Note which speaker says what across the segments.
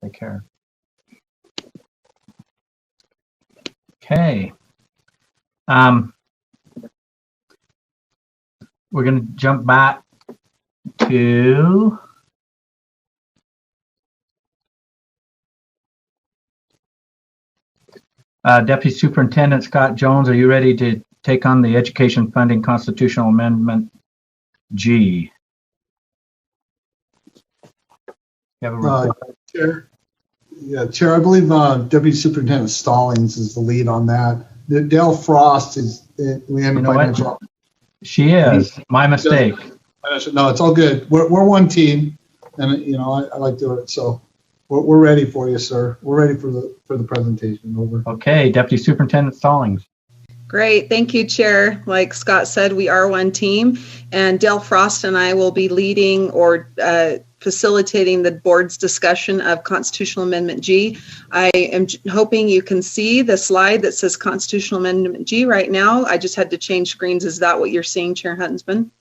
Speaker 1: Take care. Okay. We're going to jump back to Deputy Superintendent Scott Jones. Are you ready to take on the Education Funding Constitutional Amendment G? You have a report?
Speaker 2: Chair. Yeah, Chair, I believe Deputy Superintendent Stallings is the lead on that. Dale Frost is we have financial.
Speaker 1: She is. My mistake.
Speaker 2: No, it's all good. We're one team, and you know I like doing it. So we're ready for you, sir. We're ready for the presentation. Over.
Speaker 1: Okay, Deputy Superintendent Stallings.
Speaker 3: Great, thank you, Chair. Like Scott said, we are one team, and Dale Frost and I will be leading or facilitating the board's discussion of Constitutional Amendment G. I am hoping you can see the slide that says Constitutional Amendment G right now. I just had to change screens. Is that what you're seeing, Chair Huntsman?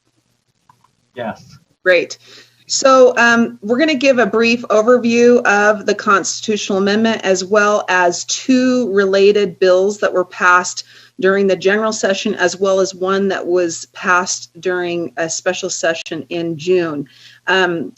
Speaker 1: Yes.
Speaker 3: Great. So we're going to give a brief overview of the constitutional amendment as well as two related bills that were passed during the general session, as well as one that was passed during a special session in June.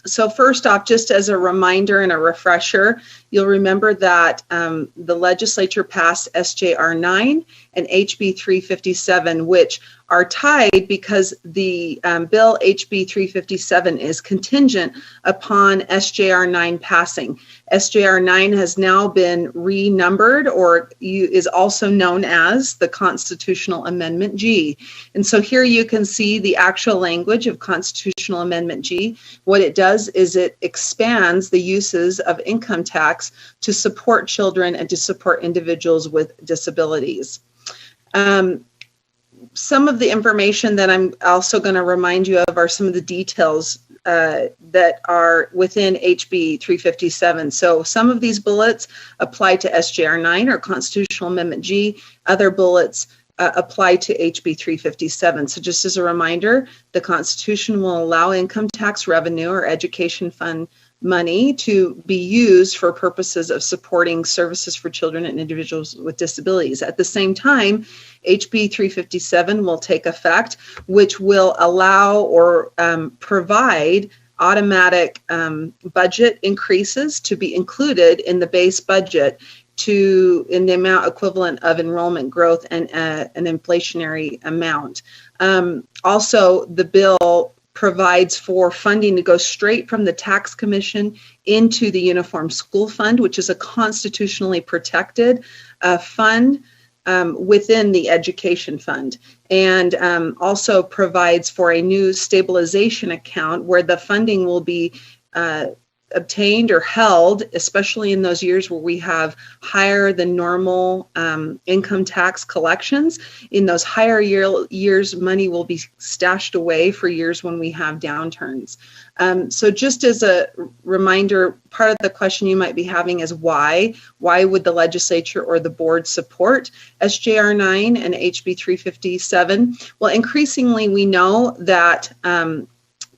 Speaker 3: So first off, just as a reminder and a refresher, you'll remember that the legislature passed SJR 9 and HB 357, which are tied because the bill HB 357 is contingent upon SJR 9 passing. SJR 9 has now been renumbered, or is also known as the Constitutional Amendment G. And so here you can see the actual language of Constitutional Amendment G. What it does is it expands the uses of income tax to support children and to support individuals with disabilities. Some of the information that I'm also going to remind you of are some of the details that are within HB 357. So some of these bullets apply to SJR 9 or Constitutional Amendment G. Other bullets apply to HB 357. So just as a reminder, the Constitution will allow income tax revenue or education fund money to be used for purposes of supporting services for children and individuals with disabilities. At the same time, HB 357 will take effect, which will allow or provide automatic budget increases to be included in the base budget in the amount equivalent of enrollment growth and an inflationary amount. Also, the bill provides for funding to go straight from the tax commission into the Uniform School Fund, which is a constitutionally protected fund within the education fund, and also provides for a new stabilization account where the funding will be obtained or held, especially in those years where we have higher than normal income tax collections. In those higher years, money will be stashed away for years when we have downturns. So just as a reminder, part of the question you might be having is why? Why would the legislature or the board support SJR 9 and HB 357? Well, increasingly we know that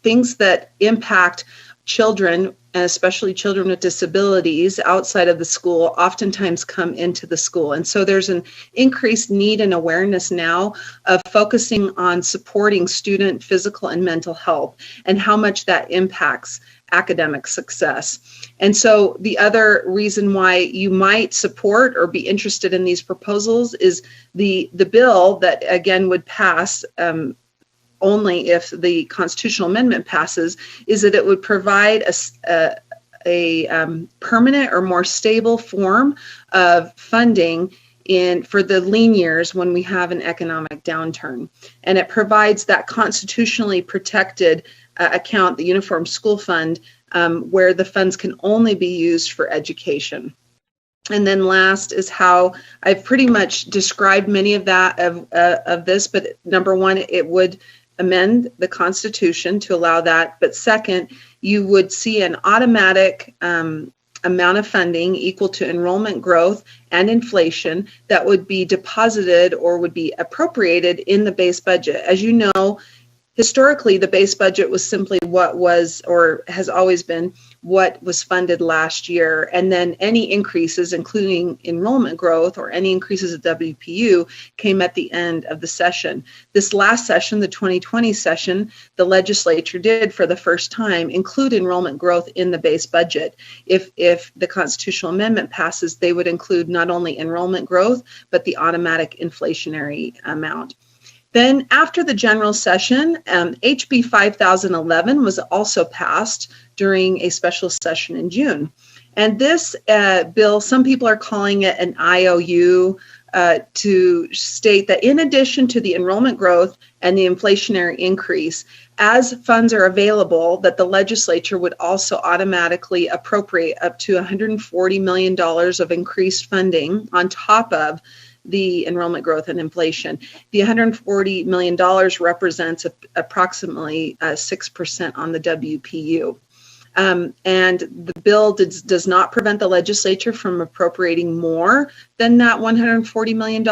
Speaker 3: things that impact children, and especially children with disabilities outside of the school, oftentimes come into the school. And so there's an increased need and awareness now of focusing on supporting student physical and mental health and how much that impacts academic success. And so the other reason why you might support or be interested in these proposals is the bill that, again, would pass only if the constitutional amendment passes, is that it would provide a permanent or more stable form of funding for the lean years when we have an economic downturn. And it provides that constitutionally protected account, the Uniform School Fund, where the funds can only be used for education. And then last is how I've pretty much described many of this, but number one, it would amend the Constitution to allow that. But second, you would see an automatic amount of funding equal to enrollment growth and inflation that would be deposited or would be appropriated in the base budget. As you know, historically, the base budget was simply what was or has always been what was funded last year. And then any increases, including enrollment growth or any increases at WPU, came at the end of the session. This last session, the 2020 session, the legislature did for the first time include enrollment growth in the base budget. If the constitutional amendment passes, they would include not only enrollment growth, but the automatic inflationary amount. Then after the general session, HB 5011 was also passed during a special session in June. And this bill, some people are calling it an IOU, to state that in addition to the enrollment growth and the inflationary increase, as funds are available, that the legislature would also automatically appropriate up to $140 million of increased funding on top of the enrollment growth and inflation. The $140 million represents approximately 6% on the WPU. And the bill does not prevent the legislature from appropriating more than that $140 million.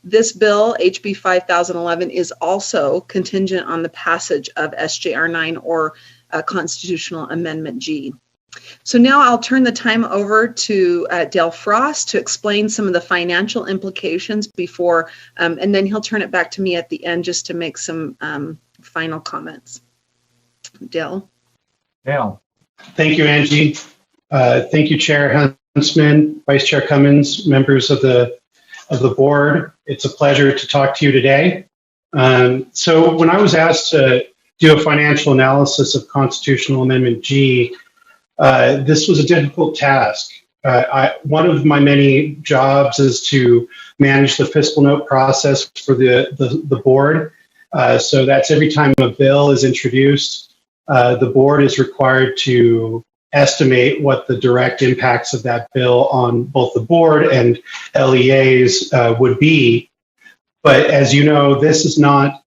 Speaker 3: This bill, HB 5011, is also contingent on the passage of SJR 9 or Constitutional Amendment G. So now I'll turn the time over to Dale Frost to explain some of the financial implications before, and then he'll turn it back to me at the end just to make some final comments. Dale.
Speaker 1: Dale.
Speaker 4: Thank you, Angie. Thank you, Chair Huntsman, Vice Chair Cummins, members of the board. It's a pleasure to talk to you today. So when I was asked to do a financial analysis of Constitutional Amendment G, this was a difficult task. One of my many jobs is to manage the fiscal note process for the board. So that's every time a bill is introduced, the board is required to estimate what the direct impacts of that bill on both the board and LEAs would be. But as you know, this is not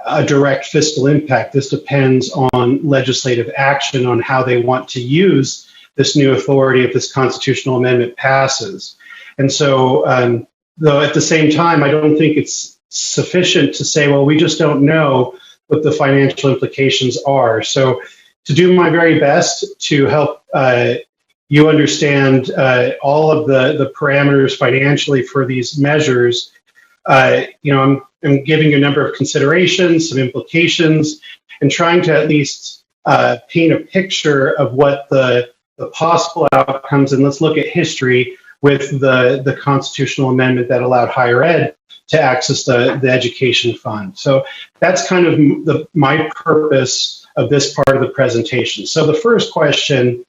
Speaker 4: a direct fiscal impact. This depends on legislative action on how they want to use this new authority if this constitutional amendment passes. And so, though at the same time, I don't think it's sufficient to say, well, we just don't know what the financial implications are. So to do my very best to help you understand all of the parameters financially for these measures, I'm giving you a number of considerations, some implications, and trying to at least paint a picture of what the possible outcomes, and let's look at history with the constitutional amendment that allowed higher ed to access the education fund. So that's kind of my purpose of this part of the presentation. So the first question,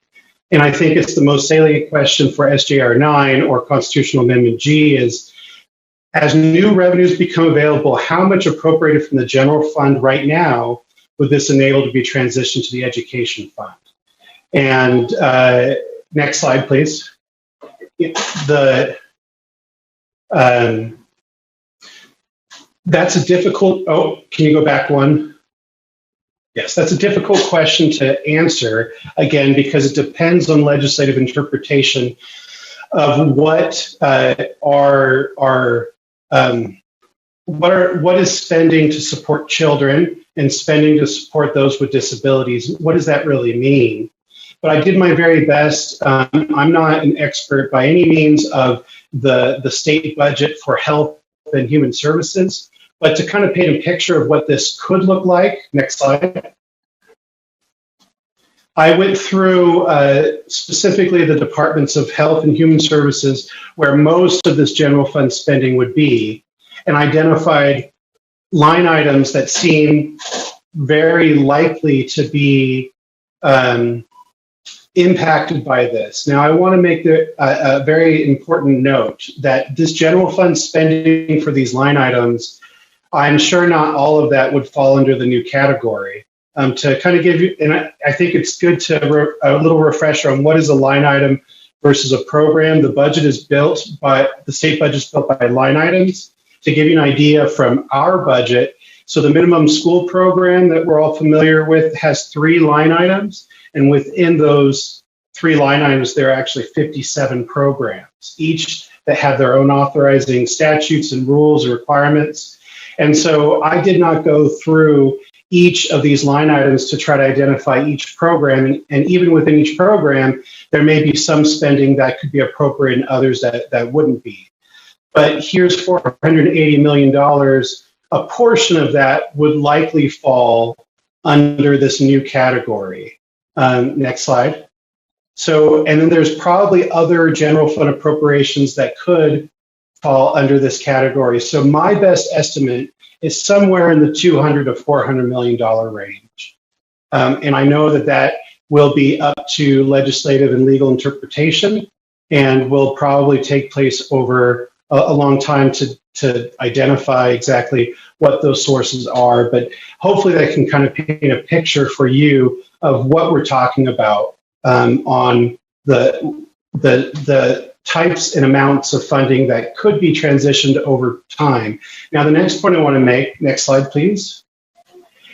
Speaker 4: and I think it's the most salient question for SJR 9 or Constitutional Amendment G, is as new revenues become available, how much appropriated from the general fund right now would this enable to be transitioned to the education fund? And next slide, please. That's a difficult, can you go back one? Yes, that's a difficult question to answer, again, because it depends on legislative interpretation of what is spending to support children and spending to support those with disabilities. What does that really mean? But I did my very best. I'm not an expert by any means of the state budget for health and human services, but to kind of paint a picture of what this could look like. Next slide. I went through specifically the departments of health and human services where most of this general fund spending would be, and identified line items that seem very likely to be impacted by this. Now, I want to make a very important note that this general fund spending for these line items, I'm sure not all of that would fall under the new category. To kind of give you, and I think it's good to a little refresher on what is a line item versus a program. The budget is built by, the state budget is built by line items. To give you an idea from our budget, so the minimum school program that we're all familiar with has 3 line items, and within those 3 line items, there are actually 57 programs, each that have their own authorizing statutes and rules and requirements. And so I did not go through each of these line items to try to identify each program. And even within each program, there may be some spending that could be appropriate and others that wouldn't be. But here's $480 million. A portion of that would likely fall under this new category. Next slide. So, and then there's probably other general fund appropriations that could fall under this category. So my best estimate is somewhere in the $200 to $400 million range. And I know that will be up to legislative and legal interpretation and will probably take place over a long time to identify exactly what those sources are. But hopefully that can kind of paint a picture for you of what we're talking about on the types and amounts of funding that could be transitioned over time. Now, the next point I want to make, next slide, please,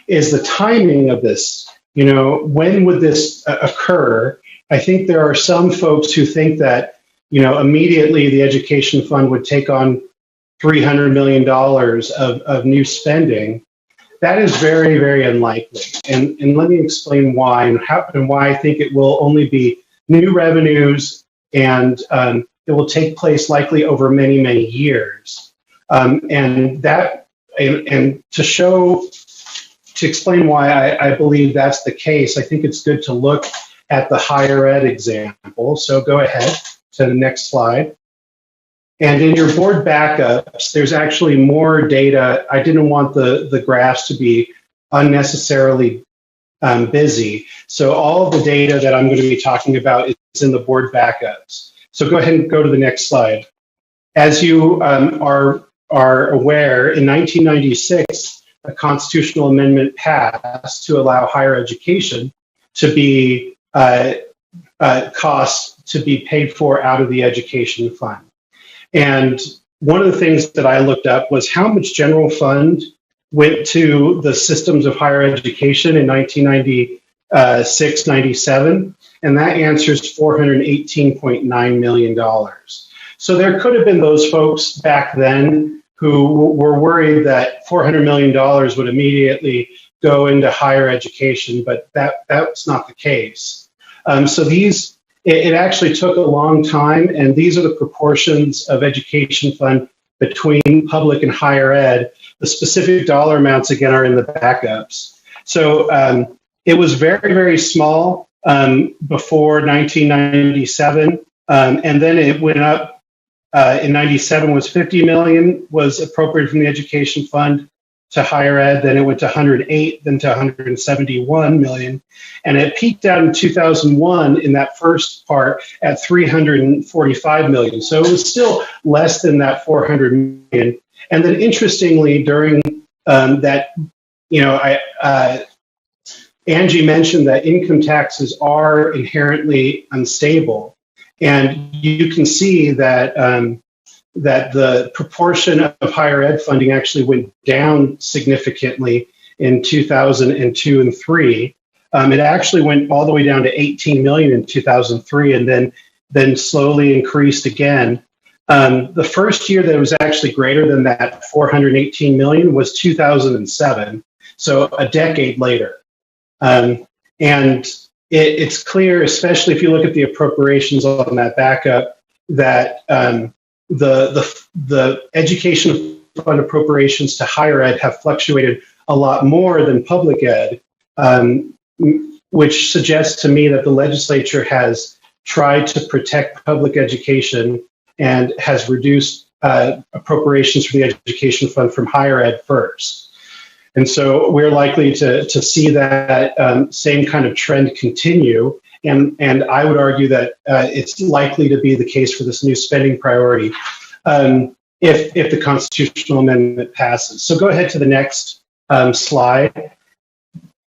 Speaker 4: is the timing of this. You know, when would this occur? I think there are some folks who think that, you know, immediately the education fund would take on $300 million of new spending. That is very, very unlikely. And let me explain why and why I think it will only be new revenues, and it will take place likely over many, many years. And to explain why I believe that's the case, I think it's good to look at the higher ed example. So go ahead to the next slide. And in your board backups, there's actually more data. I didn't want the graphs to be unnecessarily busy. So all of the data that I'm going to be talking about is in the board backups. So go ahead and go to the next slide. As you are aware, in 1996, a constitutional amendment passed to allow higher education to be costs to be paid for out of the education fund. And one of the things that I looked up was how much general fund went to the systems of higher education in 1996, 97, and that answers $418.9 million. So there could have been those folks back then who were worried that $400 million would immediately go into higher education, but that's not the case. So it actually took a long time, and these are the proportions of education fund between public and higher ed. The specific dollar amounts, again, are in the backups. So it was very, very small before 1997, and then it went up. In 97 was 50 million was appropriated from the education fund to higher ed, then it went to 108, then to 171 million, and it peaked out in 2001 in that first part at 345 million. So it was still less than that 400 million. And then interestingly, during that, you know, Angie mentioned that income taxes are inherently unstable, and you can see that that the proportion of higher ed funding actually went down significantly in 2002 and 3. It actually went all the way down to 18 million in 2003, and then slowly increased again. The first year that it was actually greater than that 418 million was 2007, so a decade later. And it's clear, especially if you look at the appropriations on that backup, that the education fund appropriations to higher ed have fluctuated a lot more than public ed, which suggests to me that the legislature has tried to protect public education and has reduced appropriations for the education fund from higher ed first. And so we're likely to see that same kind of trend continue. And I would argue that it's likely to be the case for this new spending priority if the constitutional amendment passes. So go ahead to the next slide.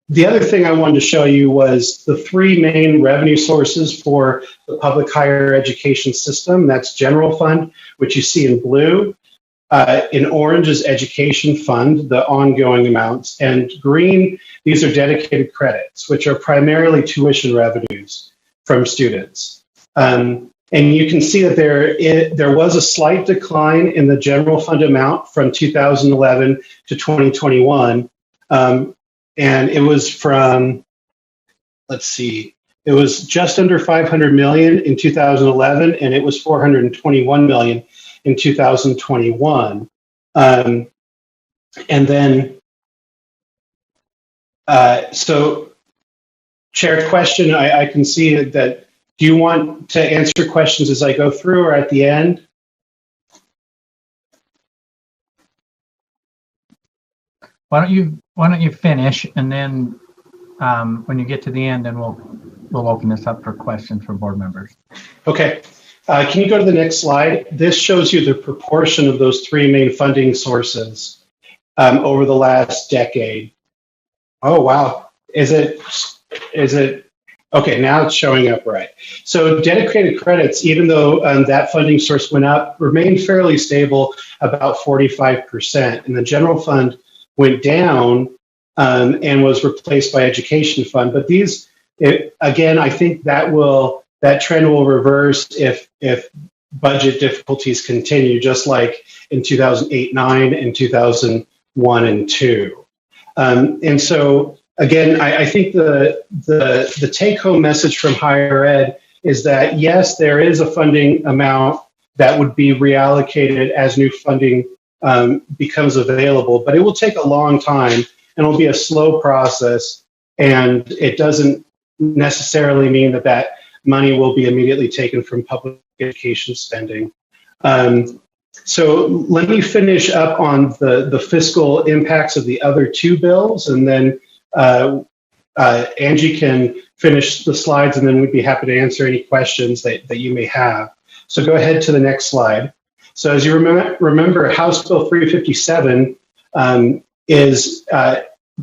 Speaker 4: The other thing I wanted to show you was the three main revenue sources for the public higher education system. That's general fund, which you see in blue. In orange is education fund, the ongoing amounts, and green, these are dedicated credits, which are primarily tuition revenues from students. And you can see that there was a slight decline in the general fund amount from 2011 to 2021. and it was from, let's see, it was just under 500 million in 2011, and it was 421 million in 2021. And then, so Chair, question, I can see that, do you want to answer questions as I go through or at the end?
Speaker 1: Why don't you finish, and then when you get to the end, then we'll open this up for questions for board members.
Speaker 4: Okay. Can you go to the next slide? This shows you the proportion of those three main funding sources over the last decade. Oh, wow. Is it, okay, now it's showing up right. So dedicated credits, even though that funding source went up, remained fairly stable, about 45%. And the general fund went down and was replaced by education fund. But these, again, I think that trend will reverse if budget difficulties continue, just like in 2008-9 and 2001 and 2. And so, again, I think the take-home message from higher ed is that, yes, there is a funding amount that would be reallocated as new funding becomes available, but it will take a long time and it'll be a slow process, and it doesn't necessarily mean that money will be immediately taken from public education spending. So let me finish up on the fiscal impacts of the other two bills, and then Angie can finish the slides, and then we'd be happy to answer any questions that you may have. So go ahead to the next slide. So as you remember, House Bill 357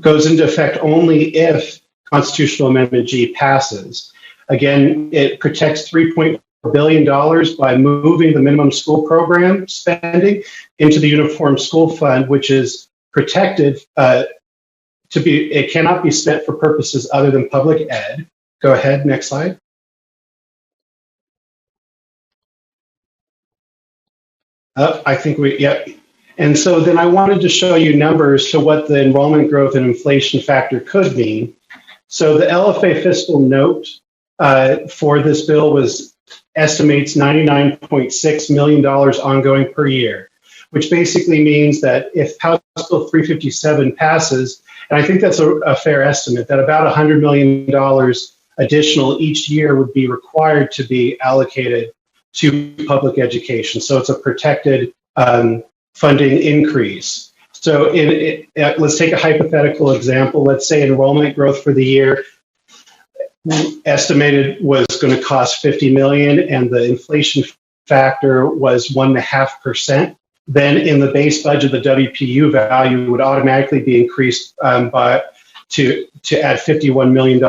Speaker 4: goes into effect only if Constitutional Amendment G passes. Again, it protects $3.4 billion by moving the minimum school program spending into the Uniform School Fund, which is protected it cannot be spent for purposes other than public ed. Go ahead, next slide. I think yep. And so then I wanted to show you numbers to what the enrollment growth and inflation factor could mean. So the LFA fiscal note for this bill estimates $99.6 million ongoing per year, which basically means that if House Bill 357 passes, and I think that's a fair estimate, that about $100 million additional each year would be required to be allocated to public education. So it's a protected funding increase. So let's take a hypothetical example. Let's say enrollment growth for the year estimated was going to cost $50 million, and the inflation factor was 1.5%. Then in the base budget, the WPU value would automatically be increased to add $51 million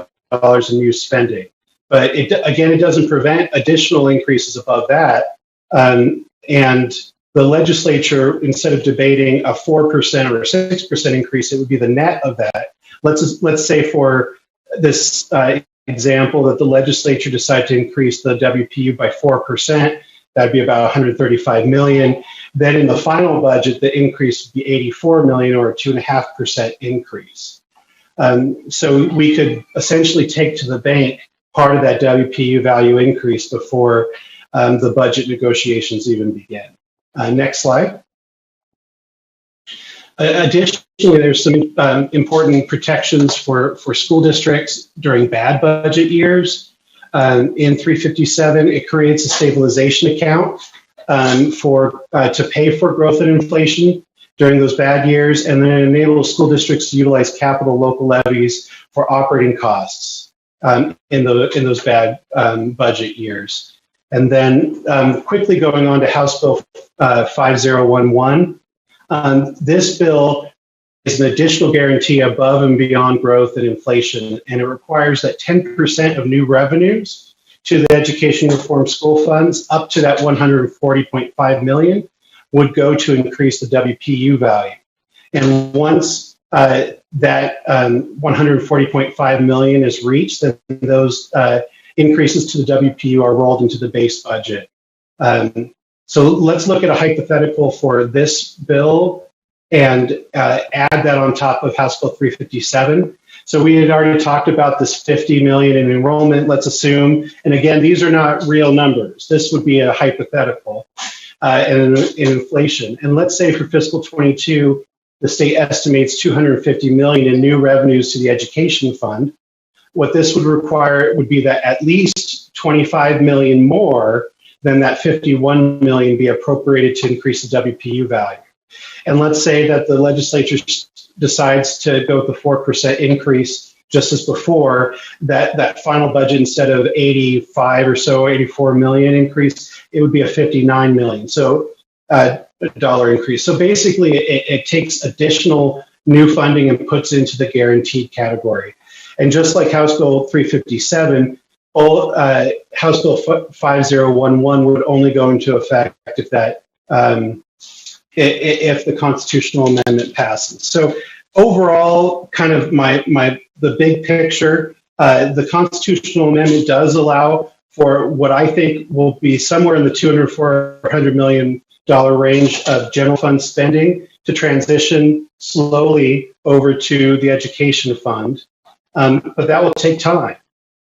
Speaker 4: in new spending. But it doesn't prevent additional increases above that. And the legislature, instead of debating a 4% or a 6% increase, it would be the net of that. Let's say for this example that the legislature decided to increase the WPU by 4%, that'd be about $135 million. Then in the final budget, the increase would be $84 million, or a 2.5% increase. So we could essentially take to the bank part of that WPU value increase before the budget negotiations even begin. Next slide. Additionally, there's some important protections for school districts during bad budget years. In 357, it creates a stabilization account to pay for growth and inflation during those bad years, and then it enables school districts to utilize capital local levies for operating costs in those bad budget years. And then quickly going on to House Bill 5011, this bill is an additional guarantee above and beyond growth and inflation, and it requires that 10% of new revenues to the education reform school funds up to that $140.5 million would go to increase the WPU value. And once that $140.5 million is reached, then those increases to the WPU are rolled into the base budget. So let's look at a hypothetical for this bill and add that on top of House Bill 357. So we had already talked about this 50 million in enrollment, let's assume. And again, these are not real numbers. This would be a hypothetical in inflation. And let's say for fiscal 22, the state estimates 250 million in new revenues to the education fund. What this would require would be that at least 25 million more than that 51 million be appropriated to increase the WPU value. And let's say that the legislature decides to go with the 4% increase just as before, that final budget, instead of 85 or so, 84 million increase, it would be a 59 million. So dollar increase. So basically it takes additional new funding and puts it into the guaranteed category. And just like House Bill 357, House Bill 5011 would only go into effect if that if the constitutional amendment passes. So overall, kind of the big picture, the constitutional amendment does allow for what I think will be somewhere in the $200–400 million range of general fund spending to transition slowly over to the education fund. But that will take time,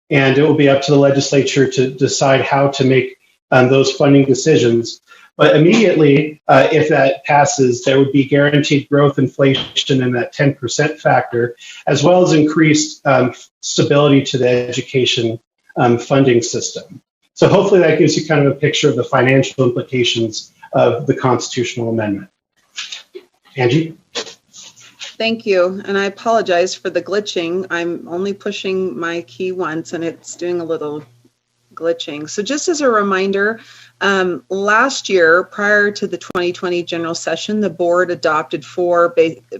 Speaker 4: and it will be up to the legislature to decide how to make those funding decisions. But immediately, if that passes, there would be guaranteed growth inflation in that 10% factor, as well as increased stability to the education funding system. So hopefully that gives you kind of a picture of the financial implications of the constitutional amendment. Angie?
Speaker 3: Thank you, and I apologize for the glitching. I'm only pushing my key once, and it's doing a little glitching. So just as a reminder, last year, prior to the 2020 general session, the board adopted 4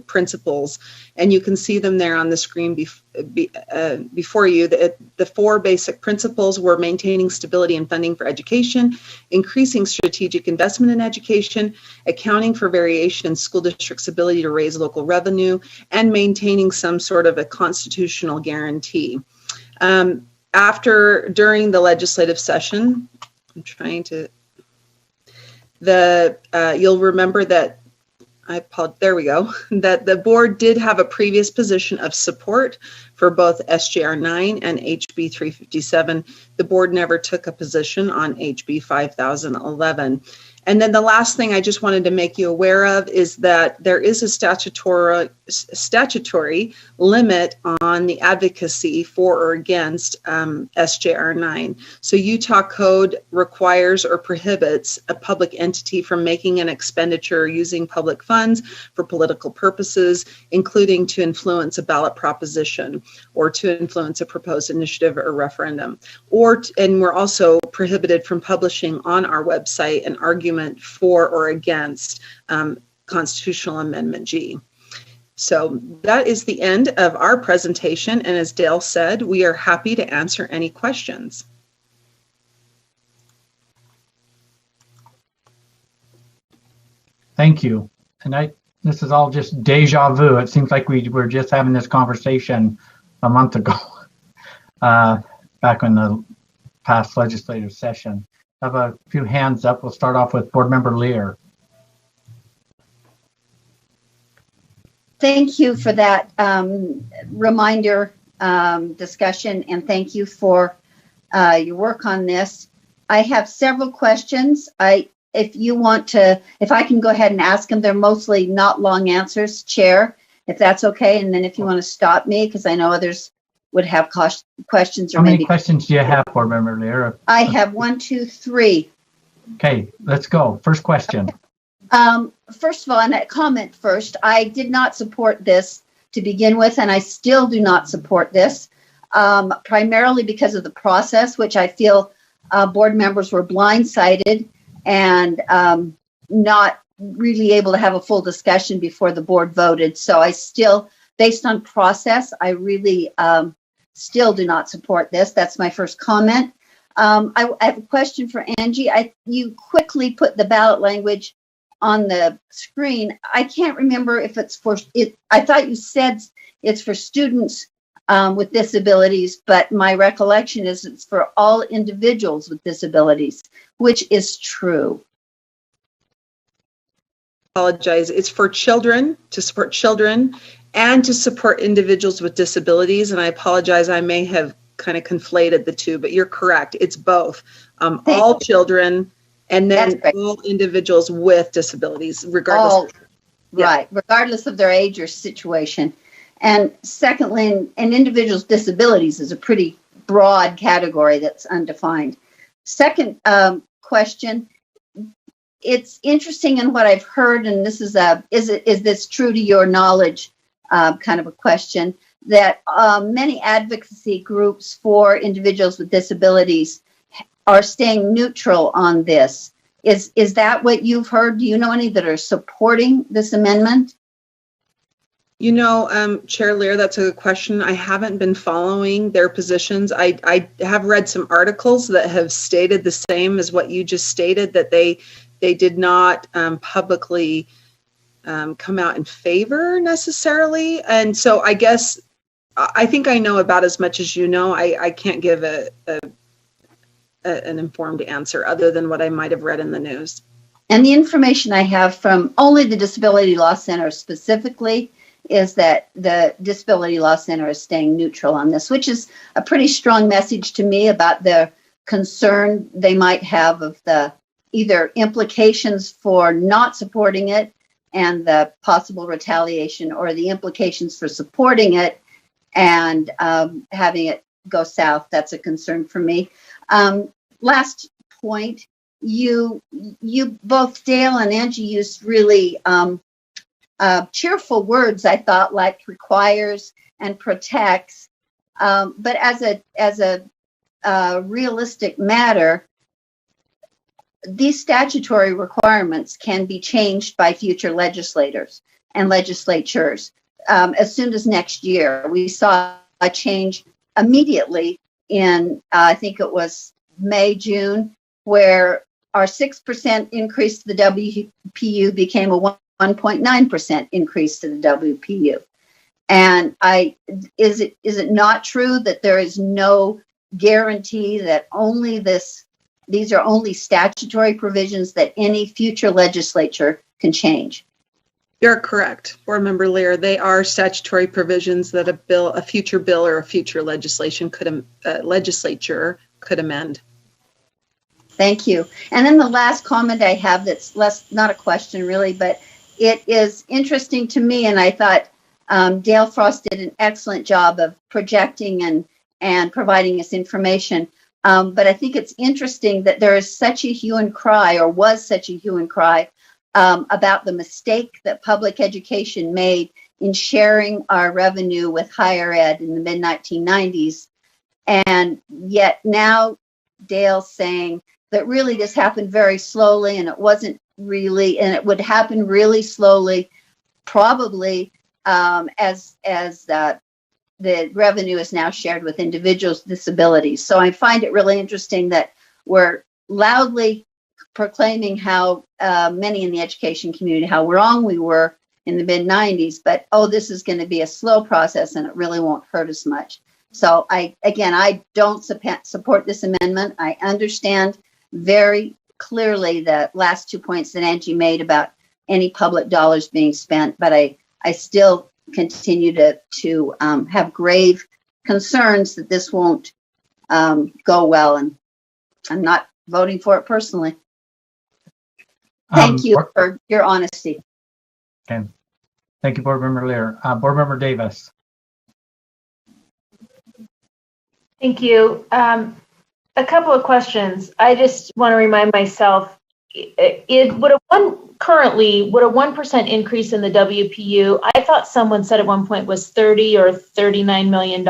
Speaker 3: principles, and you can see them there on the screen before you. The 4 basic principles were maintaining stability and funding for education, increasing strategic investment in education, accounting for variation in school districts' ability to raise local revenue, and maintaining some sort of a constitutional guarantee. During the legislative session, I'm trying to, you'll remember that, there we go, that the board did have a previous position of support for both SJR 9 and HB 357. The board never took a position on HB 5011. And then the last thing I just wanted to make you aware of is that there is a statutory limit on the advocacy for or against SJR 9. So Utah code requires or prohibits a public entity from making an expenditure using public funds for political purposes, including to influence a ballot proposition or to influence a proposed initiative or referendum. And we're also prohibited from publishing on our website an argument for or against Constitutional Amendment G. So that is the end of our presentation. And as Dale said, we are happy to answer any questions.
Speaker 1: Thank you. And this is all just deja vu. It seems like we were just having this conversation a month ago, back in the past legislative session. I have a few hands up. We'll start off with Board Member Lear.
Speaker 5: Thank you for that reminder discussion, and thank you for your work on this. I have several questions. If I can go ahead and ask them, they're mostly not long answers, Chair, if that's okay. And then if you want to stop me, because I know others would have questions. Or
Speaker 1: How many questions do you have, Board Member Lear?
Speaker 5: I have 1, 2, 3.
Speaker 1: Okay, let's go. First question.
Speaker 5: First of all, and a comment first, I did not support this to begin with, and I still do not support this, primarily because of the process, which I feel board members were blindsided and not really able to have a full discussion before the board voted. So I still, based on process, I really still do not support this. That's my first comment. I have a question for Angie. You quickly put the ballot language on the screen. I can't remember if it's for it. I thought you said it's for students with disabilities, but my recollection is it's for all individuals with disabilities, which is true.
Speaker 3: apologize. It's for children, to support children and to support individuals with disabilities. And I apologize, I may have kind of conflated the two, but you're correct. It's both. All children and then all individuals with disabilities, regardless.
Speaker 5: Right, regardless of their age or situation. And secondly, and individuals' disabilities is a pretty broad category that's undefined. Second question, it's interesting in what I've heard, and this is this true to your knowledge kind of a question, that many advocacy groups for individuals with disabilities are staying neutral on this. Is that what you've heard? Do you know any that are supporting this amendment?
Speaker 3: You know, Chair Lear, that's a good question. I haven't been following their positions. I have read some articles that have stated the same as what you just stated, that they did not publicly come out in favor necessarily. And so I guess, I think I know about as much as you know. I can't give an informed answer other than what I might have read in the news.
Speaker 5: And the information I have from only the Disability Law Center specifically is that the Disability Law Center is staying neutral on this, which is a pretty strong message to me about the concern they might have of the either implications for not supporting it and the possible retaliation, or the implications for supporting it and having it go south. That's a concern for me. Last point, you both, Dale and Angie, used really cheerful words, I thought, like requires and protects. But as a realistic matter, these statutory requirements can be changed by future legislators and legislatures as soon as next year. We saw a change immediately in, I think it was May, June, where our 6% increase to the WPU became a 1.9% increase to the WPU. And is it not true that there is no guarantee that these are only statutory provisions that any future legislature can change?
Speaker 3: You're correct, Board Member Lear. They are statutory provisions that a future bill or a future legislature could amend.
Speaker 5: Thank you. And then the last comment I have, that's not a question really, but it is interesting to me, and I thought Dale Frost did an excellent job of projecting and providing us information. But I think it's interesting that there is such a hue and cry, or was such a hue and cry, about the mistake that public education made in sharing our revenue with higher ed in the mid-1990s. And yet now Dale's saying that really this happened very slowly, and it wasn't really, and it would happen really slowly, probably as the revenue is now shared with individuals with disabilities. So I find it really interesting that we're loudly proclaiming how many in the education community, how wrong we were in the mid-90s, but this is going to be a slow process and it really won't hurt us much. So I don't support this amendment. I understand very clearly the last 2 points that Angie made about any public dollars being spent, but I still continue to have grave concerns that this won't go well, and I'm not voting for it personally. Thank you for your honesty.
Speaker 1: Okay. Thank you, Board Member Lear. Board Member Davis.
Speaker 6: Thank you. A couple of questions. I just want to remind myself, would a 1% increase in the WPU, I thought someone said at one point, was $30 or $39 million.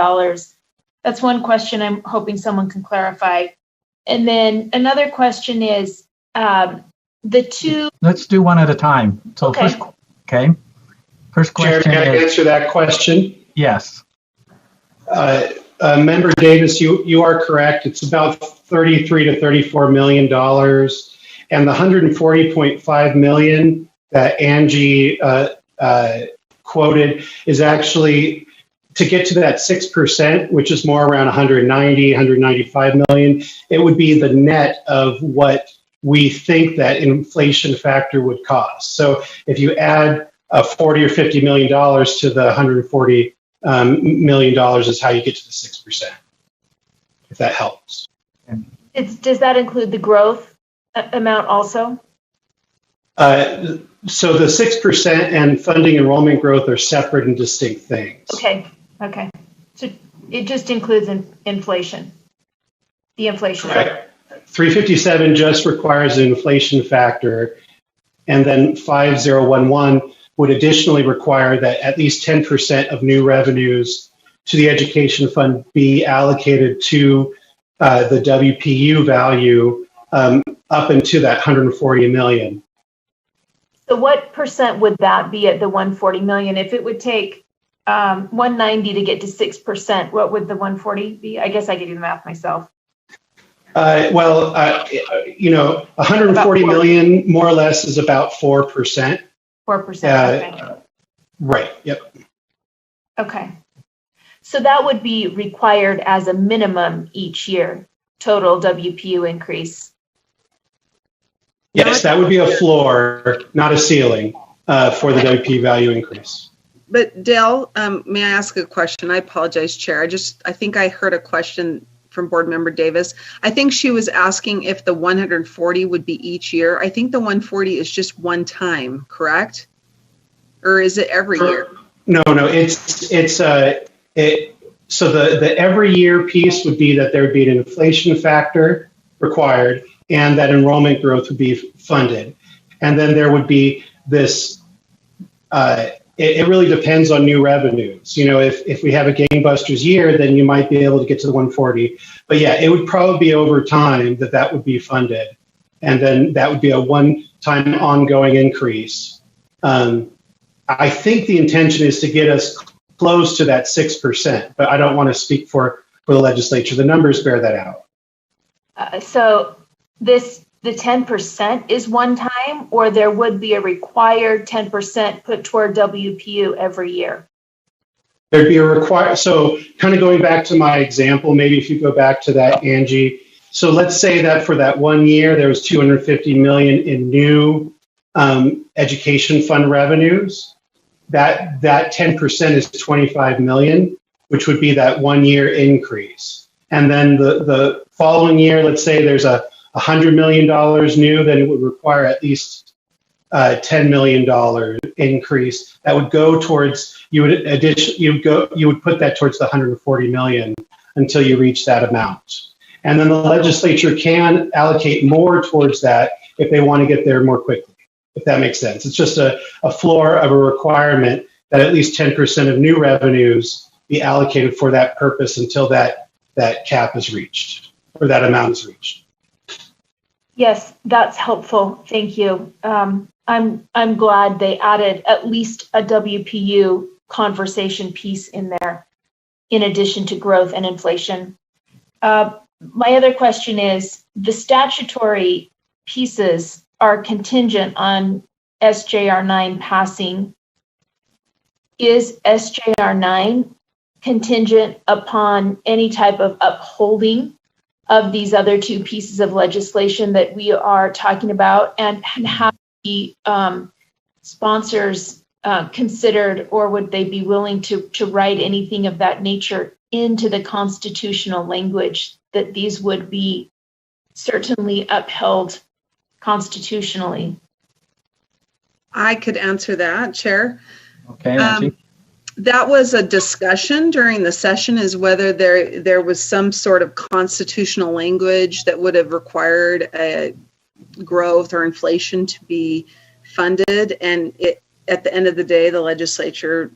Speaker 6: That's one question I'm hoping someone can clarify. And then another question is the two.
Speaker 1: Let's do one at a time. So
Speaker 6: okay.
Speaker 1: First question.
Speaker 4: Chair, can I answer that question?
Speaker 1: Yes.
Speaker 4: Member Davis, you are correct. It's about $33 to $34 million. And the $140.5 million that Angie quoted is actually to get to that 6%, which is more around 190, 195 million. It would be the net of what we think that inflation factor would cost. So if you add $40 or $50 million to the $140 million is how you get to the 6%, if that helps.
Speaker 6: Does that include the growth amount also?
Speaker 4: So the 6% and funding enrollment growth are separate and distinct things.
Speaker 6: Okay. So it just includes inflation, the inflation.
Speaker 4: Correct. 357 just requires an inflation factor, and then 5011 would additionally require that at least 10% of new revenues to the education fund be allocated to the WPU value up into that 140 million.
Speaker 6: So what percent would that be at the 140 million? If it would take 190 to get to 6%, what would the 140 be? I guess I could do the math myself.
Speaker 4: 140 million more or less is about 4%.
Speaker 6: 4%. Okay.
Speaker 4: Right. Yep.
Speaker 6: Okay. So that would be required as a minimum each year, total WPU increase.
Speaker 4: Yes, that would be a floor, not a ceiling, for the WP value increase.
Speaker 3: But Dale, may I ask a question? I apologize, Chair. I think I heard a question from Board Member Davis. I think she was asking if the 140 would be each year. I think the 140 is just one time, correct? Or is it every year?
Speaker 4: No. So the every year piece would be that there would be an inflation factor required, and that enrollment growth would be funded. And then there would be this, it really depends on new revenues. If we have a gangbusters year, then you might be able to get to the 140. But yeah, it would probably be over time that would be funded. And then that would be a one-time ongoing increase. I think the intention is to get us close to that 6%, but I don't want to speak for the legislature. The numbers bear that out.
Speaker 6: So the 10% is one time, or there would be a required 10% put toward WPU every year?
Speaker 4: There'd be a required, so kind of going back to my example, maybe if you go back to that, Angie. So let's say that for that 1 year, there was 250 million in new education fund revenues. That 10% is 25 million, which would be that 1 year increase. And then the following year, let's say there's a $100 million new, then it would require at least $10 million increase. That would go towards, you would put that towards the 140 million until you reach that amount. And then the legislature can allocate more towards that if they want to get there more quickly, if that makes sense. It's just a floor of a requirement that at least 10% of new revenues be allocated for that purpose until that cap is reached, or that amount is reached.
Speaker 6: Yes, that's helpful. Thank you. I'm glad they added at least a WPU conversation piece in there, in addition to growth and inflation. My other question is, the statutory pieces are contingent on SJR 9 passing. Is SJR 9 contingent upon any type of upholding of these other two pieces of legislation that we are talking about, and have the sponsors considered, or would they be willing to write anything of that nature into the constitutional language, that these would be certainly upheld constitutionally?
Speaker 3: I could answer that, Chair.
Speaker 1: Okay, Nancy.
Speaker 3: That was a discussion during the session, is whether there was some sort of constitutional language that would have required a growth or inflation to be funded. And at the end of the day, the legislature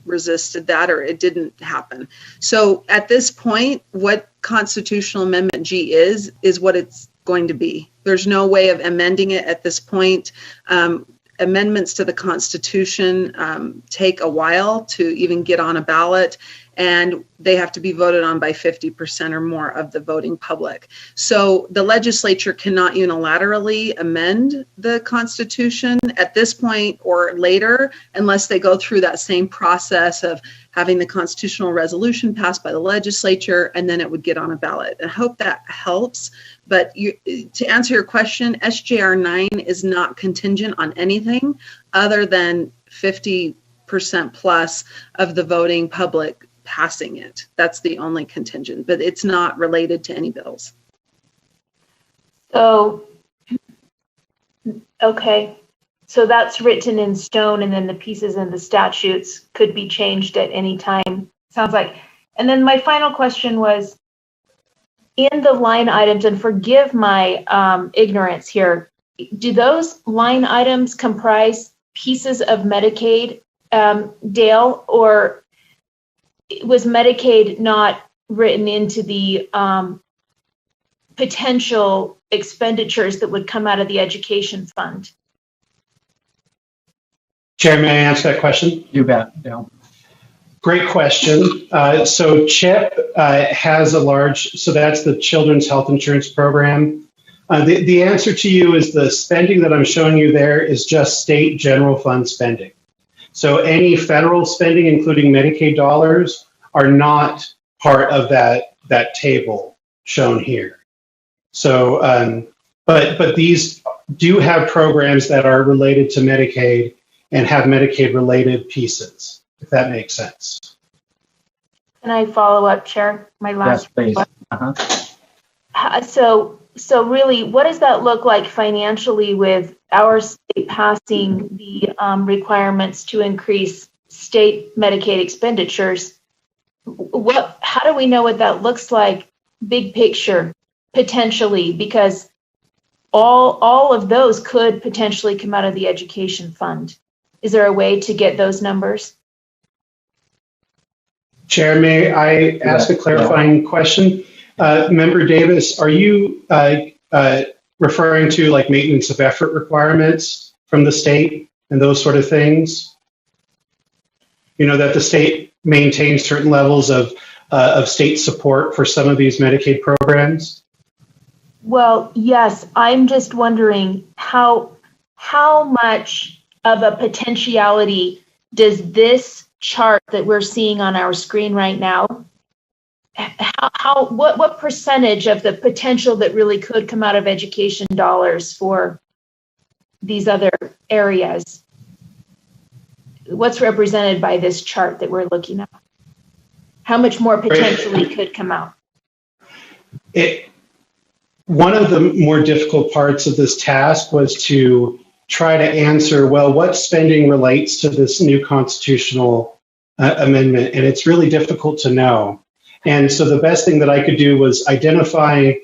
Speaker 3: resisted that, or it didn't happen. So at this point, what Constitutional Amendment G is what it's going to be. There's no way of amending it at this point. Amendments to the Constitution take a while to even get on a ballot, and they have to be voted on by 50% or more of the voting public. So the legislature cannot unilaterally amend the Constitution at this point or later unless they go through that same process of having the constitutional resolution passed by the legislature, and then it would get on a ballot. I hope that helps. But to answer your question, SJR 9 is not contingent on anything other than 50% plus of the voting public passing it. That's the only contingent, but it's not related to any bills.
Speaker 6: So, okay. So that's written in stone, and then the pieces in the statutes could be changed at any time, sounds like. And then my final question was, in the line items, and forgive my ignorance here, do those line items comprise pieces of Medicaid, Dale, or was Medicaid not written into the potential expenditures that would come out of the education fund?
Speaker 4: Chair, may I answer that question?
Speaker 1: You bet, Dale.
Speaker 4: Great question. So CHIP has a large, so that's the Children's Health Insurance Program. The answer to you is the spending that I'm showing you there is just state general fund spending. So any federal spending, including Medicaid dollars, are not part of that table shown here. So, but these do have programs that are related to Medicaid and have Medicaid related pieces, if that makes sense.
Speaker 6: Can I follow up, Chair? My last.
Speaker 1: Yes, please.
Speaker 6: So really, what does that look like financially with our state passing the requirements to increase state Medicaid expenditures? How do we know what that looks like, big picture, potentially? Because all of those could potentially come out of the education fund. Is there a way to get those numbers? Chair,
Speaker 4: may I ask a clarifying question? Member Davis, are you referring to like maintenance of effort requirements from the state and those sort of things? You know, that the state maintains certain levels of state support for some of these Medicaid programs?
Speaker 6: Well, yes, I'm just wondering how much of a potentiality does this chart that we're seeing on our screen right now, what percentage of the potential that really could come out of education dollars for these other areas? What's represented by this chart that we're looking at? How much more potentially could come out?
Speaker 4: One of the more difficult parts of this task was to try to answer, well, what spending relates to this new constitutional amendment? And it's really difficult to know. And so the best thing that I could do was identify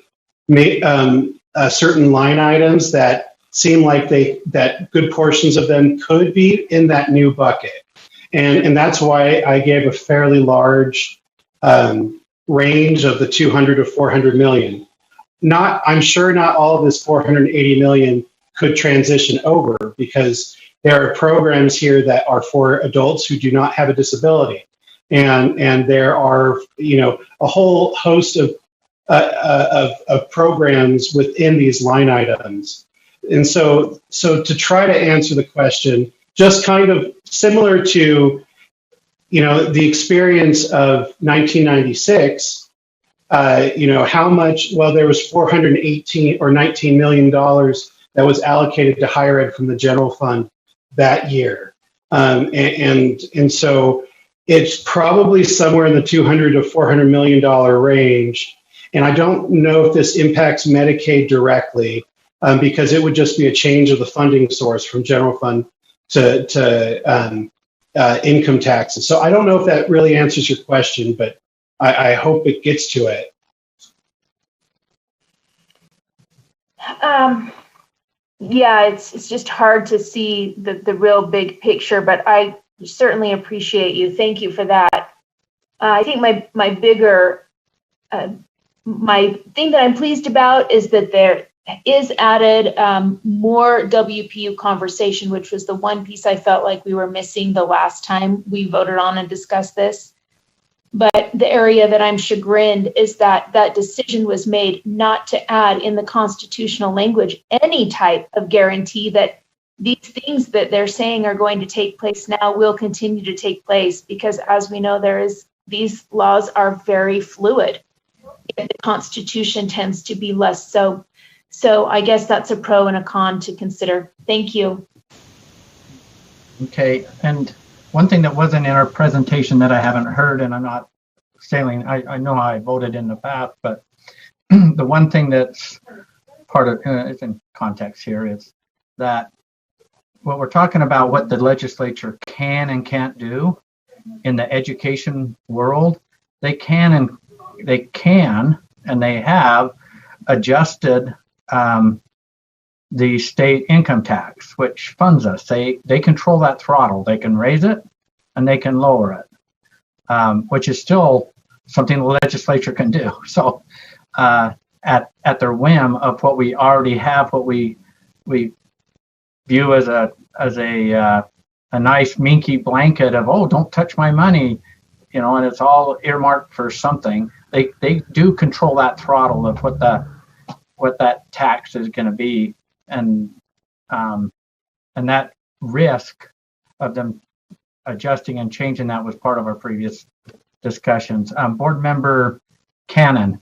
Speaker 4: certain line items that seem like that good portions of them could be in that new bucket. And that's why I gave a fairly large range of the 200 to 400 million. I'm sure not all of this 480 million could transition over, because there are programs here that are for adults who do not have a disability. And there are, a whole host of programs within these line items. And so to try to answer the question, just kind of similar to, the experience of 1996, how much, well, there was 418 or $19 million that was allocated to higher ed from the general fund that year. And so it's probably somewhere in the $200 to $400 million range. And I don't know if this impacts Medicaid directly, because it would just be a change of the funding source from general fund to income taxes. So I don't know if that really answers your question, but I hope it gets to it.
Speaker 6: Yeah, it's just hard to see the real big picture, but I certainly appreciate you. Thank you for that. I think my bigger, my thing that I'm pleased about is that there is added more WPU conversation, which was the one piece I felt like we were missing the last time we voted on and discussed this. But the area that I'm chagrined is that that decision was made not to add in the constitutional language any type of guarantee that these things that they're saying are going to take place now will continue to take place, because as we know, these laws are very fluid. The Constitution tends to be less so. So I guess that's a pro and a con to consider. Thank you.
Speaker 1: Okay, and one thing that wasn't in our presentation that I haven't heard, and I'm not saying, I know how I voted in the past, but the one thing that's part of, it's in context here, is that what we're talking about, what the legislature can and can't do in the education world, they can and they have adjusted the state income tax, which funds us. They control that throttle. They can raise it and they can lower it, which is still something the legislature can do. So at their whim of what we already have, what we view as a nice minky blanket of, oh, don't touch my money, and it's all earmarked for something. They do control that throttle of what that tax is going to be, and that risk of them adjusting and changing that was part of our previous discussions. Board Member Cannon.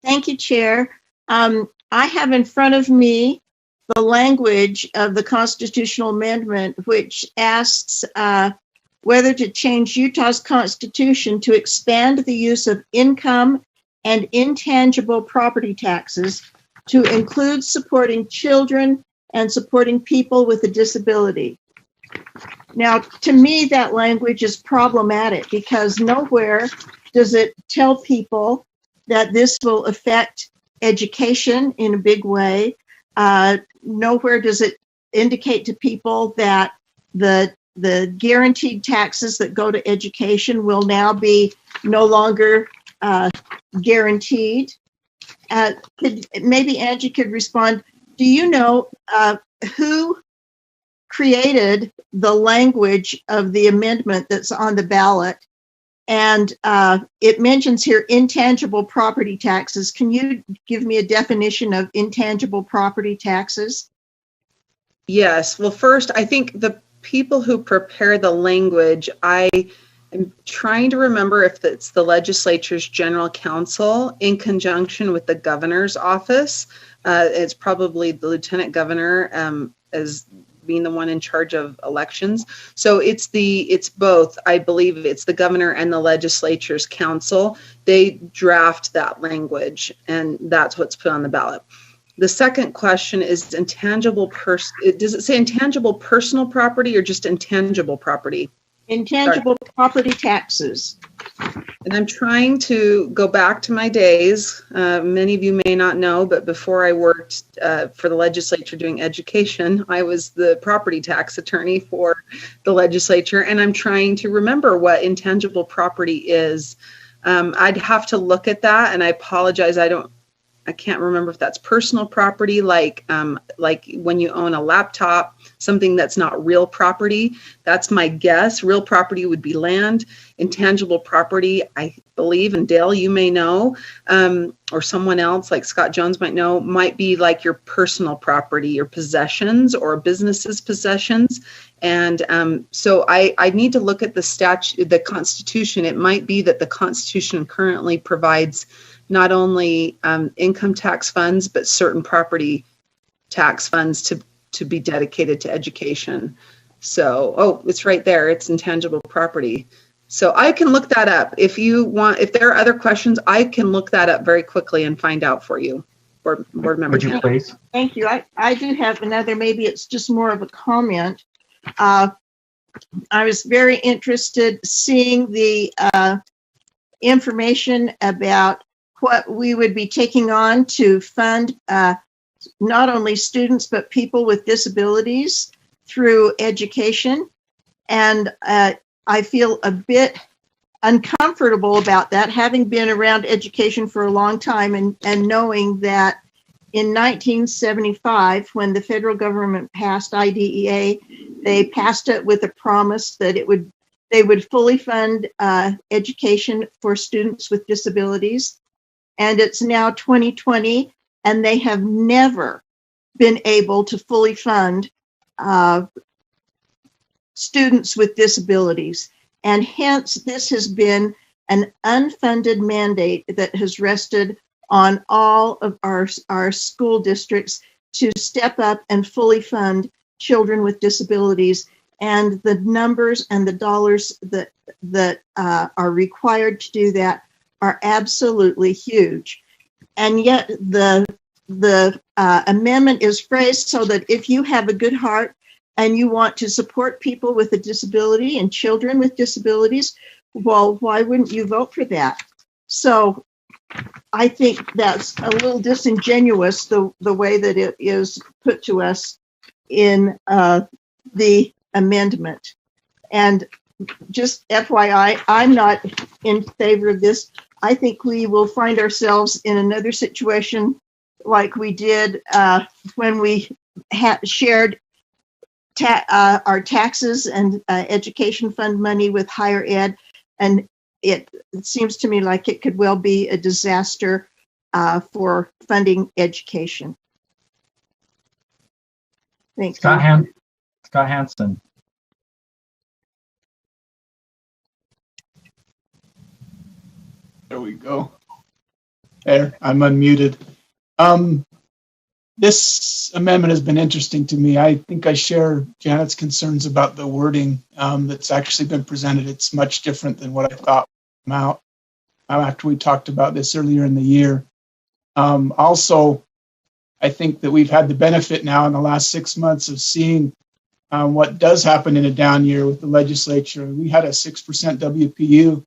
Speaker 7: Thank you, Chair. I have in front of me the language of the constitutional amendment, which asks whether to change Utah's constitution to expand the use of income and intangible property taxes to include supporting children and supporting people with a disability. Now, to me, that language is problematic because nowhere does it tell people that this will affect education in a big way. Nowhere does it indicate to people that the guaranteed taxes that go to education will now be no longer guaranteed. Maybe Angie could respond. Do you know who created the language of the amendment that's on the ballot? And it mentions here intangible property taxes. Can you give me a definition of intangible property taxes?
Speaker 3: Yes. Well, first, I think the people who prepare the language, I am trying to remember if it's the legislature's general counsel in conjunction with the governor's office. It's probably the lieutenant governor as being the one in charge of elections. So it's both. I believe it's the governor and the legislature's council. They draft that language, and that's what's put on the ballot. The second question is intangible does it say intangible personal property or just intangible property?
Speaker 7: Intangible property taxes.
Speaker 3: And I'm trying to go back to my days. Many of you may not know, but before I worked for the legislature doing education, I was the property tax attorney for the legislature, and I'm trying to remember what intangible property is. I'd have to look at that, and I apologize. I can't remember if that's personal property, like when you own a laptop, something that's not real property. That's my guess. Real property would be land. Intangible property, I believe, and Dale, you may know, or someone else like Scott Jones might know, might be like your personal property, your possessions or business's possessions. And so I need to look at the Constitution. It might be that the Constitution currently provides not only income tax funds, but certain property tax funds to be dedicated to education. So, it's right there. It's intangible property. So I can look that up. If there are other questions, I can look that up very quickly and find out for you, board member.
Speaker 1: Would you please?
Speaker 7: Thank you. I do have another, maybe it's just more of a comment. I was very interested seeing the information about what we would be taking on to fund not only students, but people with disabilities through education. And I feel a bit uncomfortable about that, having been around education for a long time and knowing that in 1975, when the federal government passed IDEA, they passed it with a promise that it would they would fully fund education for students with disabilities. And it's now 2020, and they have never been able to fully fund students with disabilities. And hence, this has been an unfunded mandate that has rested on all of our school districts to step up and fully fund children with disabilities. And the numbers and the dollars that are required to do that are absolutely huge. And yet the amendment is phrased so that if you have a good heart and you want to support people with a disability and children with disabilities, well, why wouldn't you vote for that? So I think that's a little disingenuous, the way that it is put to us in the amendment. And just FYI, I'm not in favor of this. I think we will find ourselves in another situation like we did when we shared our taxes and education fund money with higher ed. And it seems to me like it could well be a disaster for funding education. Thanks.
Speaker 1: Scott Hansen.
Speaker 8: There we go. There, I'm unmuted. This amendment has been interesting to me. I think I share Janet's concerns about the wording that's actually been presented. It's much different than what I thought would come out after we talked about this earlier in the year. Also, I think that we've had the benefit now in the last 6 months of seeing what does happen in a down year with the legislature. We had a 6% WPU,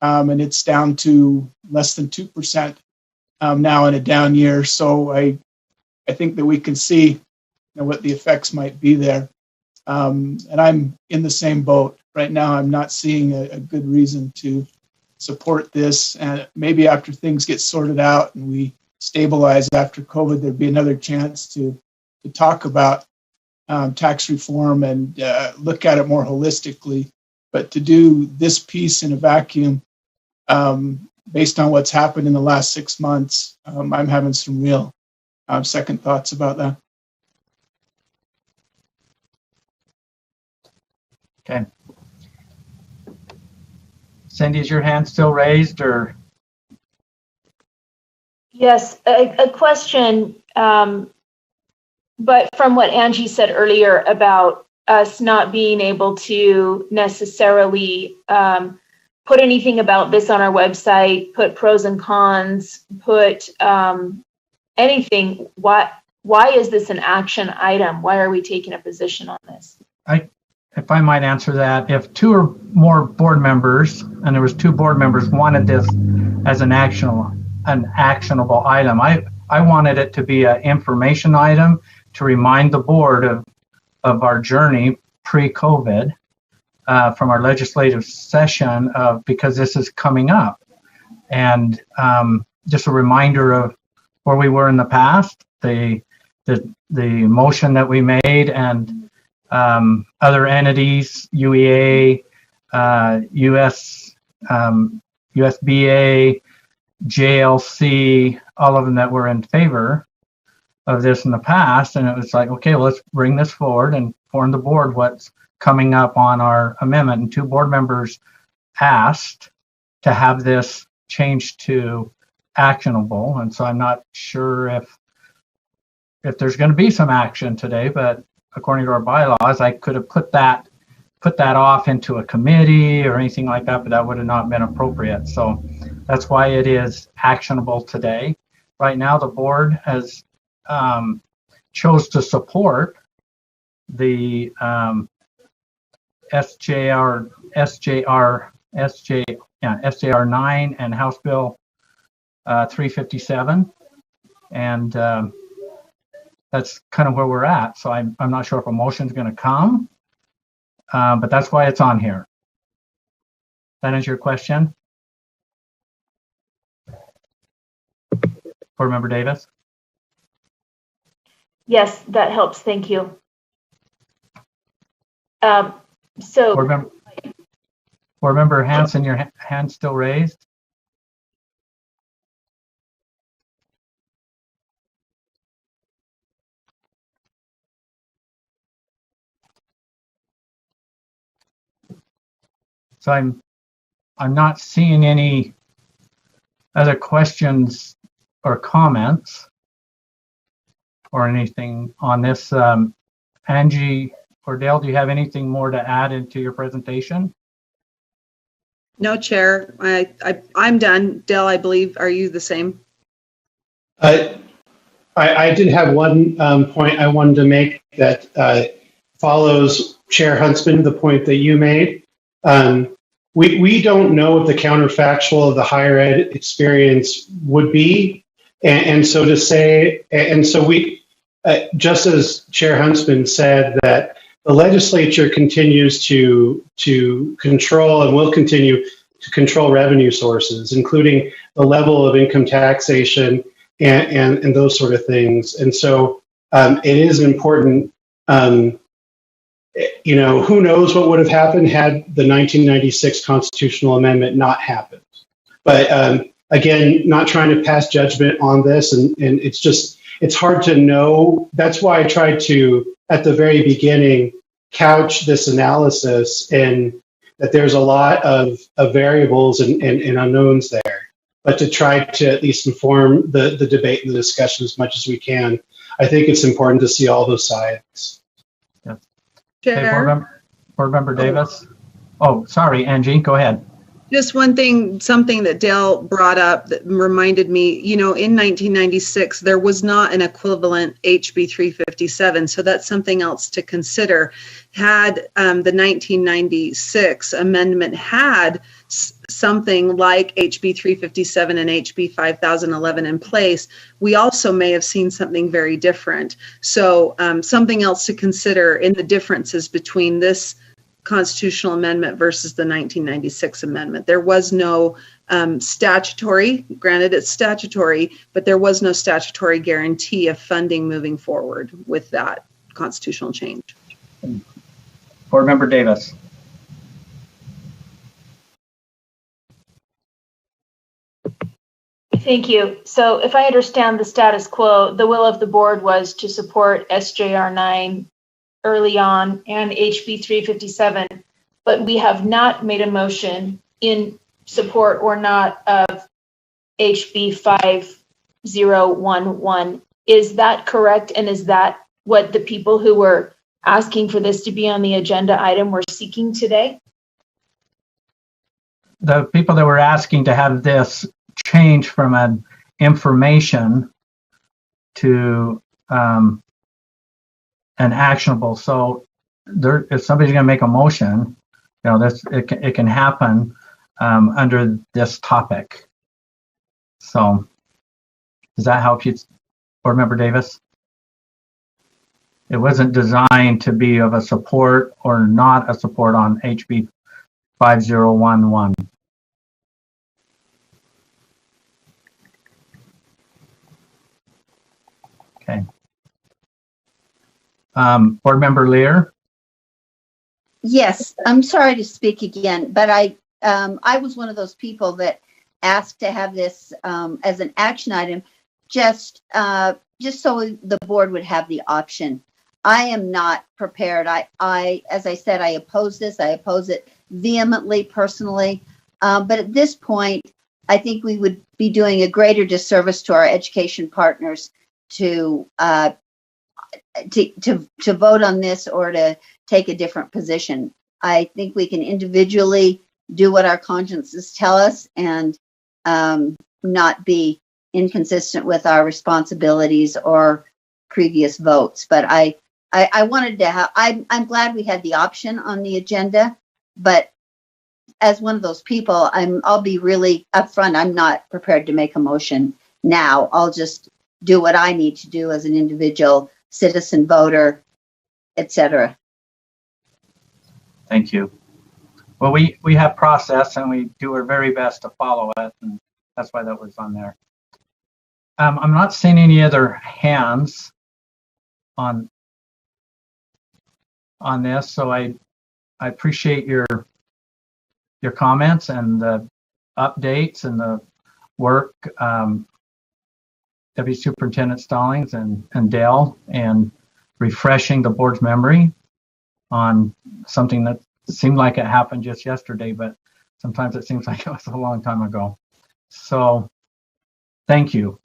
Speaker 8: and it's down to less than 2% now in a down year. So I think that we can see what the effects might be there. And I'm in the same boat. Right now, I'm not seeing a good reason to support this. And maybe after things get sorted out and we stabilize after COVID, there'd be another chance to talk about tax reform and look at it more holistically. But to do this piece in a vacuum, based on what's happened in the last 6 months, I'm having some real second thoughts about that.
Speaker 1: Okay. Cindy, is your hand still raised, or?
Speaker 6: Yes, a question, but from what Angie said earlier about us not being able to necessarily put anything about this on our website, put pros and cons, put anything. Why is this an action item? Why are we taking a position on this?
Speaker 1: If I might answer that, if two or more board members, and there was 2 board members, wanted this as an actionable item, I wanted it to be an information item to remind the board of our journey pre-COVID from our legislative session because this is coming up, and just a reminder of where we were in the past, the motion that we made, and other entities, UEA, USBA, JLC, all of them that were in favor of this in the past. And it was like, okay, well, let's bring this forward and inform the board what's coming up on our amendment. And 2 board members asked to have this changed to actionable. And so I'm not sure if there's going to be some action today, but according to our bylaws, I could have put that off into a committee or anything like that, but that would have not been appropriate. So that's why it is actionable today. Right now, the board has chose to support the SJR 9 and House Bill 357, and that's kind of where we're at. So I'm not sure if a motion is going to come, but that's why it's on here. That answer your question? Board Member Davis?
Speaker 6: Yes, that helps. Thank you. So
Speaker 1: Board Member, Board Member Hanson, your hand still raised? So I'm not seeing any other questions or comments or anything on this. Angie or Dale, do you have anything more to add into your presentation?
Speaker 3: No, Chair. I'm done. Dale, I believe, are you the same?
Speaker 4: I did have one point I wanted to make that follows Chair Huntsman, the point that you made. We don't know what the counterfactual of the higher ed experience would be. And so to say, and so we, just as Chair Huntsman said, that the legislature continues to control and will continue to control revenue sources, including the level of income taxation and those sort of things. And so it is important, you know, who knows what would have happened had the 1996 constitutional amendment not happened. But again, not trying to pass judgment on this, and it's just, it's hard to know. That's why I tried to, at the very beginning, couch this analysis in that there's a lot of variables and unknowns there, but to try to at least inform the debate and the discussion as much as we can. I think it's important to see all those sides.
Speaker 1: Yeah.
Speaker 3: Chair?
Speaker 1: Okay, Board Member Davis. Oh, sorry, Angie, go ahead.
Speaker 3: Just one thing, something that Dale brought up that reminded me, you know, in 1996, there was not an equivalent HB 357. So that's something else to consider. Had the 1996 amendment had something like HB 357 and HB 5011 in place, we also may have seen something very different. So something else to consider in the differences between this constitutional amendment versus the 1996 amendment. There was no statutory, granted it's statutory, but there was no statutory guarantee of funding moving forward with that constitutional change.
Speaker 1: Board Member Davis.
Speaker 6: Thank you. So if I understand the status quo, the will of the board was to support SJR 9 early on and HB 357, but we have not made a motion in support or not of HB 5011. Is that correct? And is that what the people who were asking for this to be on the agenda item were seeking today?
Speaker 1: The people that were asking to have this change from an information to an actionable. So there, if somebody's going to make a motion, you know, this it can happen under this topic. So does that help you, Board Member Davis? It wasn't designed to be of a support or not a support on HB 5011. Okay. Board Member Lear?
Speaker 5: Yes, I'm sorry to speak again, but I was one of those people that asked to have this as an action item, just so the board would have the option. I am not prepared. I, as I said, I oppose this. I oppose it vehemently, personally. But at this point, I think we would be doing a greater disservice to our education partners to vote on this or to take a different position. I think we can individually do what our consciences tell us and not be inconsistent with our responsibilities or previous votes. But I wanted to have, I'm glad we had the option on the agenda, but as one of those people, I'll be really upfront. I'm not prepared to make a motion now. I'll just do what I need to do as an individual citizen voter, etc.
Speaker 1: Thank you. Well, we have process and we do our very best to follow it, and that's why that was on there. I'm not seeing any other hands on this, so I appreciate your your comments and the updates and the work, Deputy Superintendent Stallings and Dale, and refreshing the board's memory on something that seemed like it happened just yesterday, but sometimes it seems like it was a long time ago. So thank you.